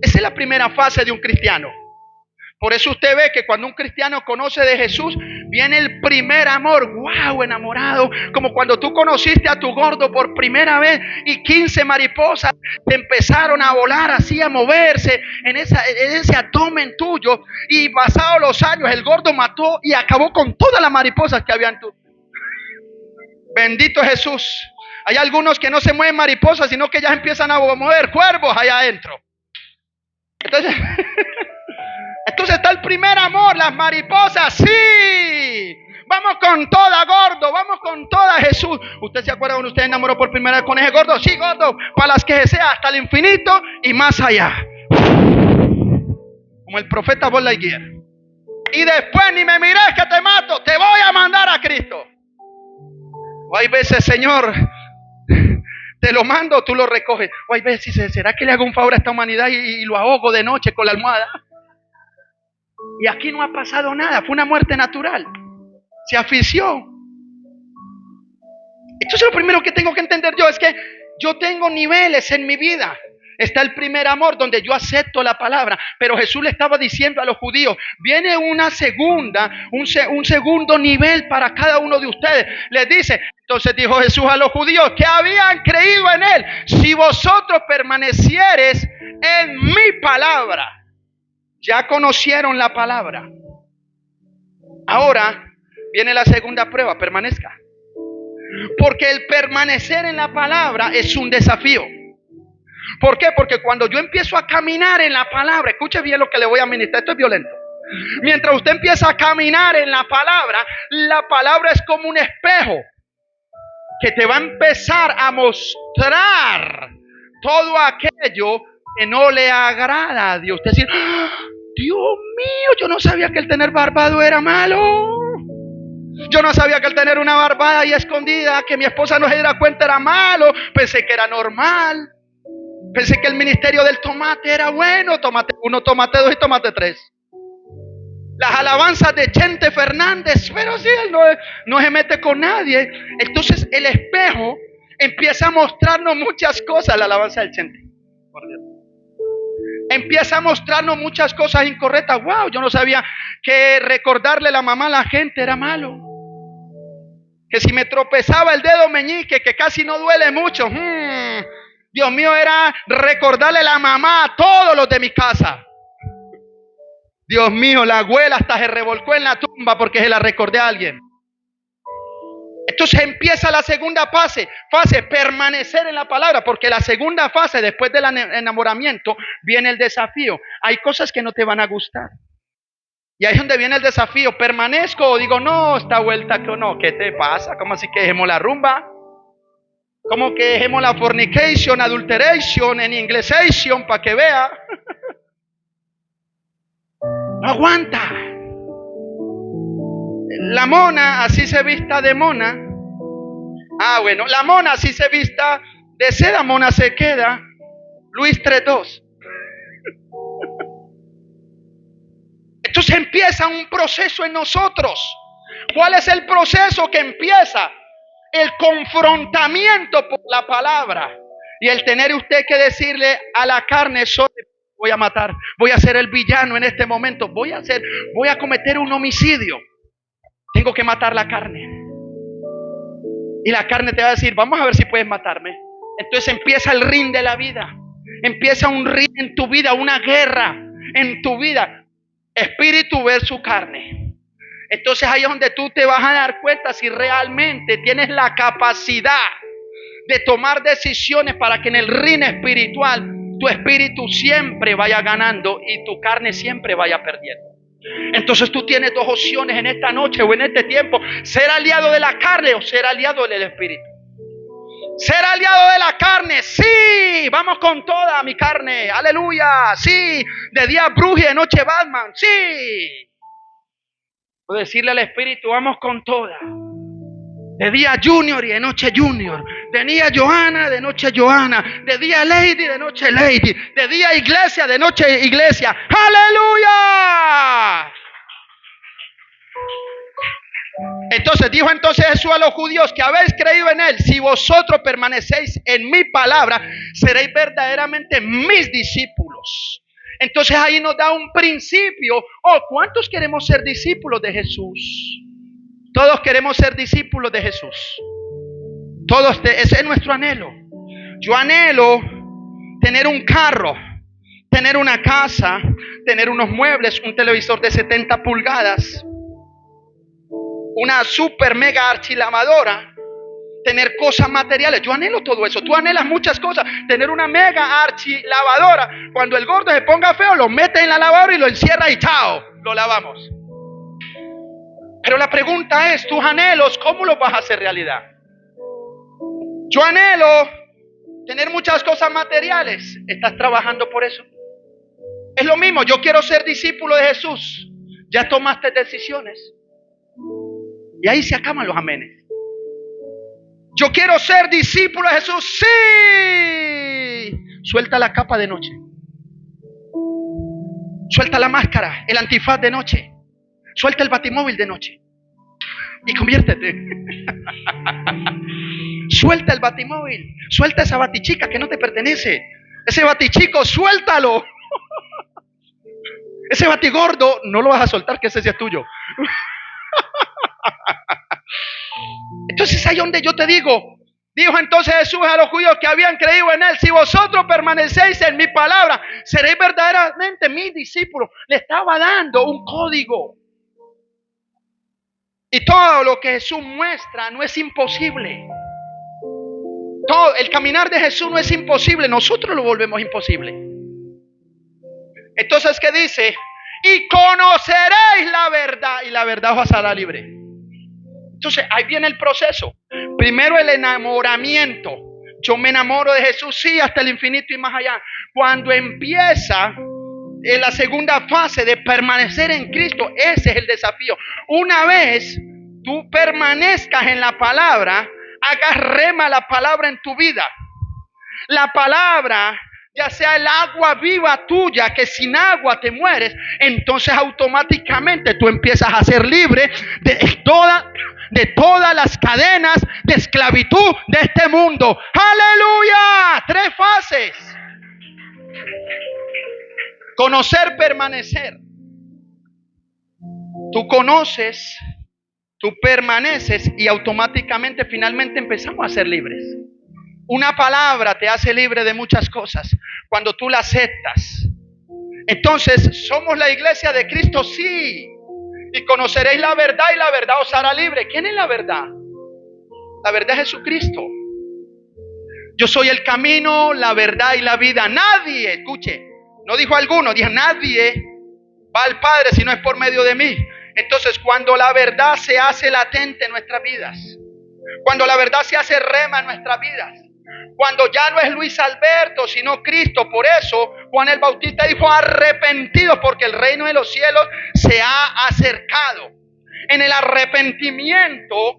Speaker 1: Esa es la primera fase de un cristiano. Por eso usted ve que cuando un cristiano conoce de Jesús, viene el primer amor. ¡Wow! Enamorado. Como cuando tú conociste a tu gordo por primera vez y 15 mariposas te empezaron a volar así, a moverse en ese abdomen tuyo. Y pasados los años, el gordo mató y acabó con todas las mariposas que habían tú. Bendito Jesús. Hay algunos que no se mueven mariposas, sino que ya empiezan a mover cuervos allá adentro. Entonces está el primer amor, las mariposas, sí. Vamos con toda, gordo, vamos con toda, Jesús. ¿Usted se acuerda cuando usted enamoró por primera vez con ese gordo? Sí, gordo, para las que sea hasta el infinito y más allá. Como el profeta Buzz Lightyear. Y después ni me mires que te mato, te voy a mandar a Cristo. O hay veces, Señor, te lo mando, tú lo recoges. O hay veces, ¿será que le hago un favor a esta humanidad y lo ahogo de noche con la almohada? Y aquí no ha pasado nada, fue una muerte natural. Se asfixió. Entonces lo primero que tengo que entender yo es que yo tengo niveles en mi vida. Está el primer amor donde yo acepto la palabra. Pero Jesús le estaba diciendo a los judíos, viene un segundo nivel para cada uno de ustedes. Les dice, entonces dijo Jesús a los judíos que habían creído en él, si vosotros permaneciereis en mi palabra. Ya conocieron la palabra. Ahora viene la segunda prueba, permanezca. Porque el permanecer en la palabra es un desafío. ¿Por qué? Porque cuando yo empiezo a caminar en la palabra, escuche bien lo que le voy a ministrar, esto es violento. Mientras usted empieza a caminar en la palabra es como un espejo que te va a empezar a mostrar todo aquello que no le agrada a Dios. Usted dice, Dios mío, yo no sabía que el tener barbado era malo. Yo no sabía que el tener una barbada ahí escondida, que mi esposa no se diera cuenta, era malo. Pensé que era normal. Pensé que el ministerio del tomate era bueno. Tomate 1, tomate 2 y tomate 3. Las alabanzas de Chente Fernández, pero si él no se mete con nadie. Entonces el espejo empieza a mostrarnos muchas cosas, la alabanza del Chente. Por Dios. Empieza a mostrarnos muchas cosas incorrectas. Wow, yo no sabía que recordarle la mamá a la gente era malo. Que si me tropezaba el dedo meñique, que casi no duele mucho. Dios mío, era recordarle la mamá a todos los de mi casa. Dios mío, la abuela hasta se revolcó en la tumba porque se la recordé a alguien. Entonces empieza la segunda fase, permanecer en la palabra, porque la segunda fase, después del enamoramiento, viene el desafío. Hay cosas que no te van a gustar. Y ahí es donde viene el desafío. ¿Permanezco o digo, no, esta vuelta que no? ¿Qué te pasa? ¿Cómo así que dejemos la rumba? ¿Cómo que dejemos la fornication, adulteration, en inglesation, para que vea? No aguanta. La mona, así se vista de mona. Bueno, la mona, así se vista de seda, mona se queda. Luis 3:2. Entonces empieza un proceso en nosotros. ¿Cuál es el proceso que empieza? El confrontamiento por la palabra. Y el tener usted que decirle a la carne, voy a matar, voy a ser el villano en este momento, voy a cometer un homicidio. Tengo que matar la carne. Y la carne te va a decir, vamos a ver si puedes matarme. Entonces empieza el ring de la vida. Empieza un ring en tu vida, una guerra en tu vida. Espíritu versus carne. Entonces ahí es donde tú te vas a dar cuenta si realmente tienes la capacidad de tomar decisiones para que en el ring espiritual tu espíritu siempre vaya ganando y tu carne siempre vaya perdiendo. Entonces tú tienes dos opciones en esta noche o en este tiempo: ser aliado de la carne o ser aliado del espíritu. Ser aliado de la carne, sí, vamos con toda mi carne, aleluya, sí, de día Bruja y de noche Batman, sí. O decirle al espíritu, vamos con toda. De día Junior y de noche Junior, de día Johanna, de noche Johanna, de día Lady, de noche Lady, de día Iglesia, de noche Iglesia, aleluya. Entonces dijo Jesús a los judíos que habéis creído en él: si vosotros permanecéis en mi palabra, seréis verdaderamente mis discípulos. Entonces ahí nos da un principio. ¿Cuántos queremos ser discípulos de Jesús? Todos queremos ser discípulos de Jesús. Todos, ese es nuestro anhelo. Yo anhelo tener un carro, tener una casa, tener unos muebles, un televisor de 70 pulgadas, una super mega archilavadora, tener cosas materiales. Yo anhelo todo eso. Tú anhelas muchas cosas. Tener una mega archilavadora. Cuando el gordo se ponga feo, lo mete en la lavadora y lo encierra y chao, lo lavamos. Pero la pregunta es, tus anhelos, ¿cómo los vas a hacer realidad? Yo anhelo tener muchas cosas materiales. ¿Estás trabajando por eso? Es lo mismo. Yo quiero ser discípulo de Jesús. Ya tomaste decisiones. Y ahí se acaban los amenes. Yo quiero ser discípulo de Jesús. Sí. Suelta la capa de noche. Suelta la máscara, el antifaz de noche. Suelta el batimóvil de noche. Y conviértete. Suelta el batimóvil. Suelta esa batichica que no te pertenece. Ese batichico, suéltalo. Ese batigordo, no lo vas a soltar, que ese sea tuyo. Entonces ahí donde yo te digo, dijo entonces Jesús a los judíos que habían creído en él: si vosotros permanecéis en mi palabra, seréis verdaderamente mis discípulos. Le estaba dando un código. Y todo lo que Jesús muestra no es imposible. Todo el caminar de Jesús no es imposible, nosotros lo volvemos imposible. Entonces, ¿qué dice? Y conoceréis la verdad, y la verdad os hará libre. Entonces ahí viene el proceso. Primero el enamoramiento. Yo me enamoro de Jesús, sí, hasta el infinito y más allá. Cuando empieza en la segunda fase de permanecer en Cristo, ese es el desafío. Una vez tú permanezcas en la palabra, hagas rema la palabra en tu vida. La palabra ya sea el agua viva tuya, que sin agua te mueres, entonces automáticamente tú empiezas a ser libre de todas las cadenas de esclavitud de este mundo. ¡Aleluya! 3 fases. Conocer, permanecer. Tú conoces, tú permaneces y automáticamente finalmente empezamos a ser libres. Una palabra te hace libre de muchas cosas cuando tú la aceptas. Entonces, ¿somos la iglesia de Cristo? Sí. Y conoceréis la verdad y la verdad os hará libre. ¿Quién es la verdad? La verdad es Jesucristo. Yo soy el camino, la verdad y la vida. Nadie, escuche, no dijo alguno, dijo nadie va al Padre si no es por medio de mí. Entonces, cuando la verdad se hace latente en nuestras vidas, cuando la verdad se hace rema en nuestras vidas, cuando ya no es Luis Alberto, sino Cristo. Por eso Juan el Bautista dijo: arrepentidos, porque el reino de los cielos se ha acercado. En el arrepentimiento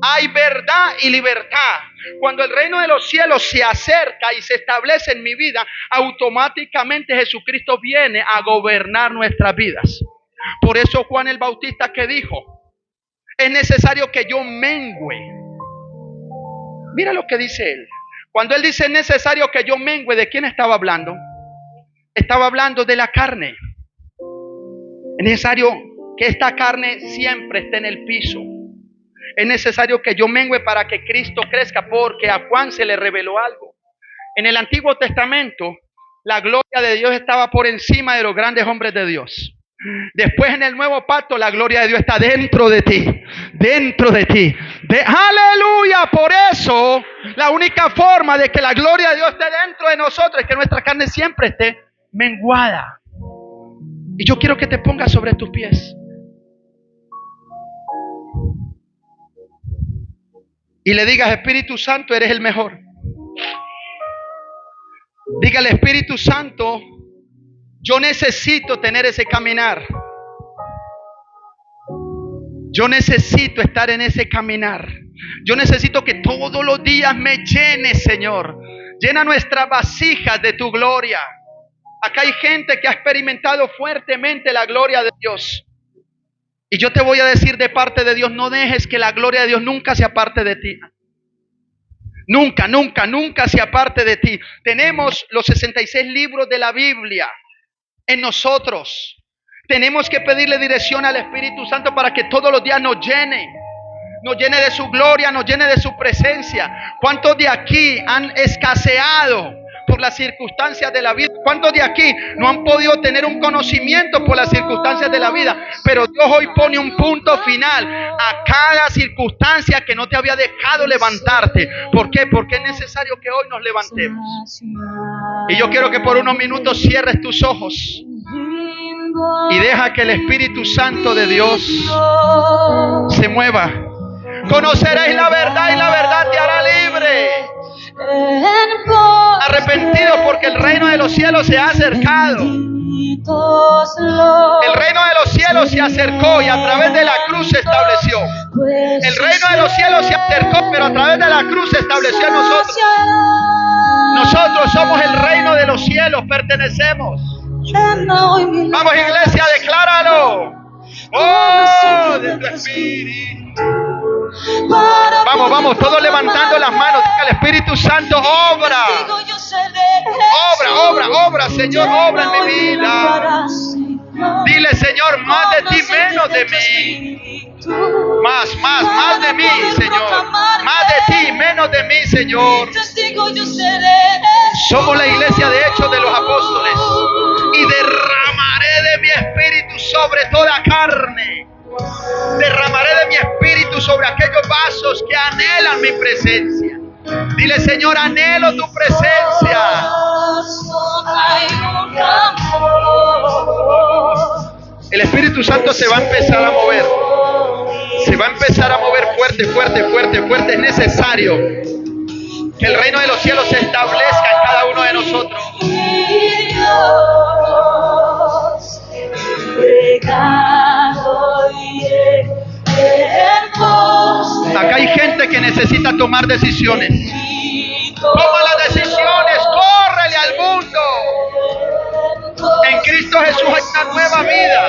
Speaker 1: hay verdad y libertad. Cuando el reino de los cielos se acerca y se establece en mi vida, automáticamente Jesucristo viene a gobernar nuestras vidas. Por eso Juan el Bautista, ¿qué dijo? Es necesario que yo mengüe. Mira lo que dice él. Cuando él dice es necesario que yo mengüe, ¿de quién estaba hablando? Estaba hablando de la carne. Es necesario que esta carne siempre esté en el piso. Es necesario que yo mengüe para que Cristo crezca, porque a Juan se le reveló algo. En el Antiguo Testamento, la gloria de Dios estaba por encima de los grandes hombres de Dios. Después, en el Nuevo Pacto, la gloria de Dios está dentro de ti. Dentro de ti. ¡Aleluya! Por eso, la única forma de que la gloria de Dios esté dentro de nosotros es que nuestra carne siempre esté menguada. Y yo quiero que te pongas sobre tus pies. Y le digas: Espíritu Santo, eres el mejor. Dígale: Espíritu Santo, yo necesito tener ese caminar. Yo necesito estar en ese caminar. Yo necesito que todos los días me llenes, Señor. Llena nuestras vasijas de tu gloria. Acá hay gente que ha experimentado fuertemente la gloria de Dios. Y yo te voy a decir de parte de Dios: no dejes que la gloria de Dios nunca se aparte de ti. Nunca, nunca, nunca se aparte de ti. Tenemos los 66 libros de la Biblia en nosotros. Tenemos que pedirle dirección al Espíritu Santo para que todos los días nos llene de su gloria, nos llene de su presencia. ¿Cuántos de aquí han escaseado por las circunstancias de la vida? ¿Cuántos de aquí no han podido tener un conocimiento por las circunstancias de la vida? Pero Dios hoy pone un punto final a cada circunstancia que no te había dejado levantarte. ¿Por qué? Porque es necesario que hoy nos levantemos. Y yo quiero que por unos minutos cierres tus ojos y deja que el Espíritu Santo de Dios se mueva. Conoceréis la verdad y la verdad te hará libre. Arrepentidos, porque el reino de los cielos se ha acercado. El reino de los cielos se acercó y a través de la cruz se estableció. El reino de los cielos se acercó, pero a través de la cruz se estableció en nosotros. Nosotros somos el reino de los cielos, pertenecemos. Vamos, iglesia, decláralo. Oh, de tu Espíritu. Vamos, vamos, todos levantando las manos. Diga: el Espíritu Santo, obra. Obra, Señor, obra en mi vida. Dile: Señor, más de ti, menos de mí. Más de mí, Señor. Más de ti, menos de mí, Señor. Somos la iglesia de Hechos de los Apóstoles. Y derramaré de mi espíritu sobre toda carne. Derramaré de mi espíritu sobre aquellos vasos que anhelan mi presencia. Dile: Señor, anhelo tu presencia. El Espíritu Santo se va a empezar a mover. Se va a empezar a mover fuerte, fuerte, fuerte, fuerte. Es necesario que el reino de los cielos se establezca en cada uno de nosotros. Acá hay gente que necesita tomar decisiones. Toma las decisiones, córrele al Cristo Jesús hay una nueva vida.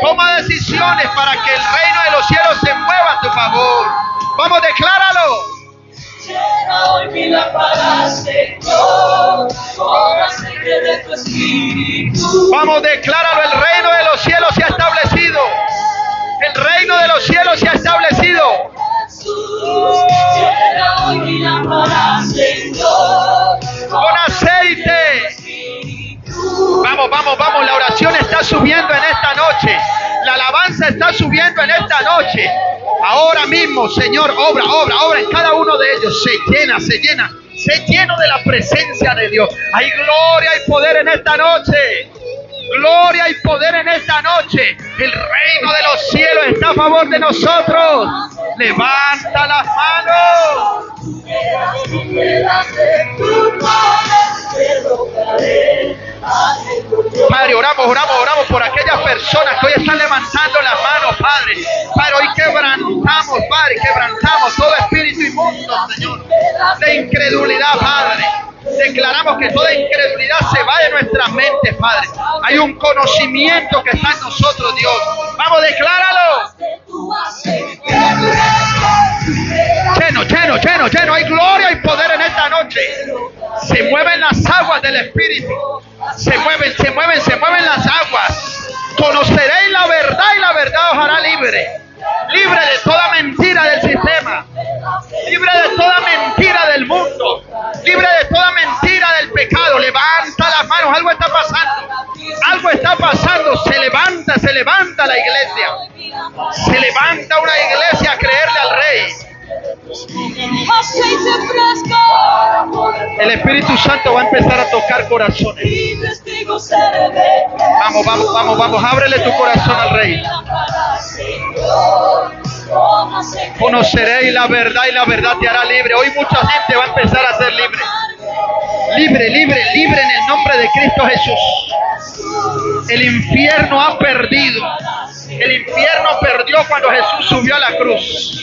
Speaker 1: Toma decisiones para que el reino de los cielos se mueva a tu favor. Vamos, decláralo.
Speaker 2: Llena hoy mi lámpara, Señor, con aceite de tu espíritu.
Speaker 1: Vamos, decláralo. El reino de los cielos se ha establecido. El reino de los cielos se ha establecido.
Speaker 2: Jesús, llena hoy mi lámpara, Señor,
Speaker 1: Con aceite. Vamos, vamos, vamos. La oración está subiendo en esta noche. La alabanza está subiendo en esta noche. Ahora mismo, Señor, obra, obra, obra en cada uno de ellos. Se llena, se llena. Sé lleno de la presencia de Dios. Hay gloria y poder en esta noche. Gloria y poder en esta noche. El reino de los cielos está a favor de nosotros. Levanta las manos. Padre, oramos por aquellas personas que hoy están levantando las manos, Padre. Padre, hoy quebrantamos todo espíritu inmundo, Señor, de incredulidad, Padre. Declaramos que toda incredulidad se va de nuestras mentes, Padre. Hay un conocimiento que está en nosotros, Dios. Vamos, decláralo. Lleno, lleno, lleno, lleno. Hay gloria y poder en esta noche. Se mueven las aguas del Espíritu. Se mueven las aguas. Conoceréis la verdad y la verdad os hará libre. Libre de toda mentira del sistema. Libre de toda mentira del mundo. Libre de toda mentira del pecado. Levanta las manos. Algo está pasando. Algo está pasando. Se levanta la iglesia. Se levanta una iglesia a creerle al Rey. El Espíritu Santo va a empezar a tocar corazones. Vamos, vamos, vamos, vamos. Ábrele tu corazón al Rey. Conoceréis la verdad y la verdad te hará libre. Hoy mucha gente va a empezar a ser libre. Libre, libre, libre en el nombre de Cristo Jesús. El infierno ha perdido. El infierno perdió cuando Jesús subió a la cruz.